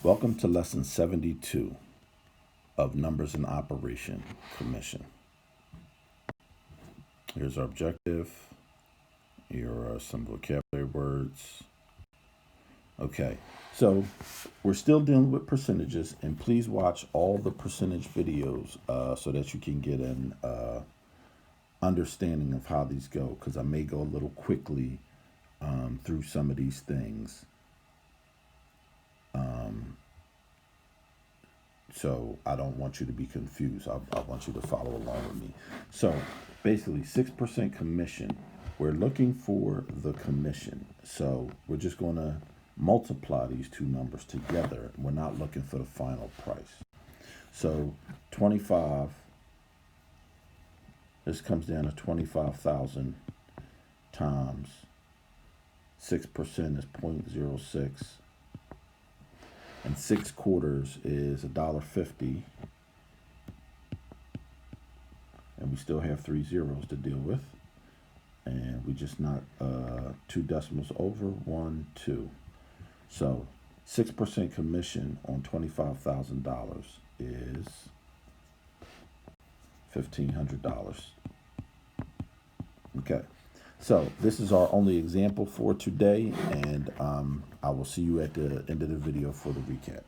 Welcome to lesson 72 of Numbers in Operation Commission. Here's our objective. Here are some vocabulary words. Okay, so we're still dealing with percentages, and please watch all the percentage videos so that you can get an understanding of how these go, because I may go a little quickly through some of these things. So I don't want you to be confused. I want you to follow along with me. So basically 6% commission. We're looking for the commission. So we're just going to multiply these two numbers together. We're not looking for the final price. So 25, this comes down to 25,000 times 6% is 0.06. And 6 quarters is $1.50. And we still have 3 zeros to deal with. And we just knock 2 decimals over, 1, 2. So 6% commission on $25,000 is $1,500. Okay. So this is our only example for today, and I will see you at the end of the video for the recap.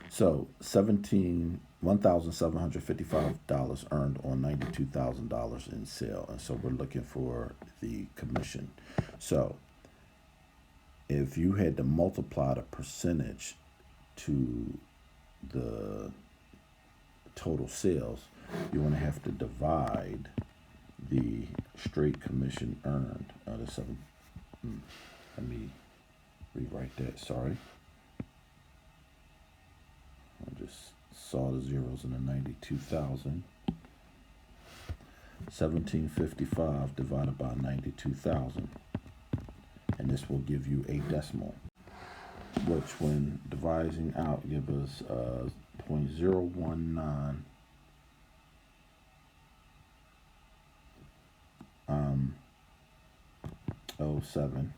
So $1,755 earned on $92,000 in sale. And so we're looking for the commission. So if you had to multiply the percentage to the total sales, you're going to have to divide the straight commission earned. Let me rewrite that, sorry. I just saw the zeros in the 92,000. 1755 divided by 92,000. And this will give you a decimal, which when dividing out give us 0.019 07.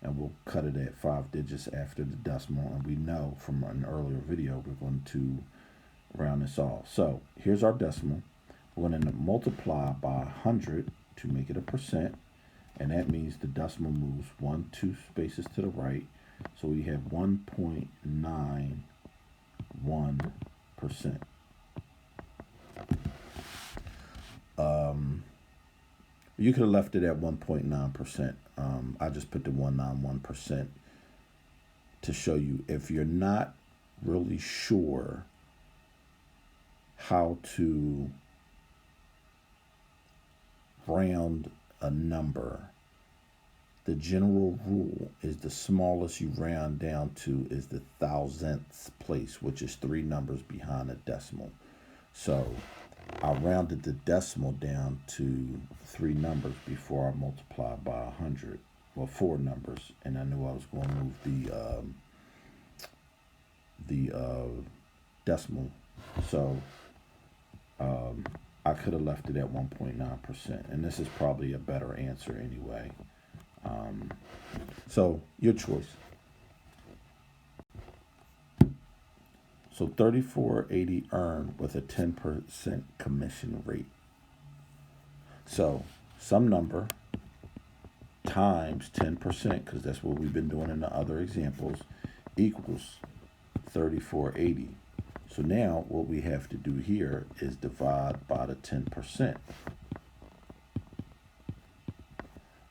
And we'll cut it at 5 digits after the decimal. And we know from an earlier video, we're going to round this off. So here's our decimal. We're going to multiply by 100 to make it a percent. And that means the decimal moves 2 spaces to the right. So we have 1.91%. You could have left it at 1.9%. I just put the 191% to show you if you're not really sure how to round a number. The general rule is the smallest you round down to is the thousandth place, which is 3 numbers behind a decimal. So I rounded the decimal down to 3 numbers before I multiplied by 100. Well, 4 numbers, and I knew I was going to move the decimal. So I could have left it at 1.9%, and this is probably a better answer anyway. So your choice. So $34.80 earned with a 10% commission rate. So some number times 10%, because that's what we've been doing in the other examples, equals $34.80. So now what we have to do here is divide by the 10%.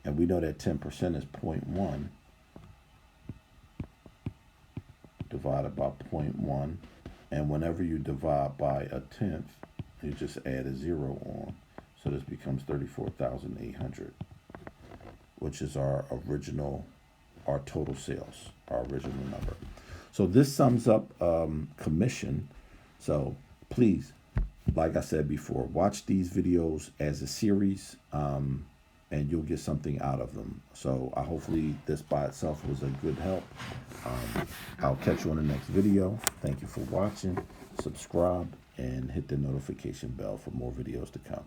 And we know that 10% is 0.1 divided by 0.1. And whenever you divide by a tenth, you just add a 0 on. So this becomes 34,800, which is our total sales, our original number. So this sums up commission. So please, like I said before, watch these videos as a series, and you'll get something out of them. So hopefully this by itself was a good help. I'll catch you on the next video. Thank you for watching. Subscribe and hit the notification bell for more videos to come.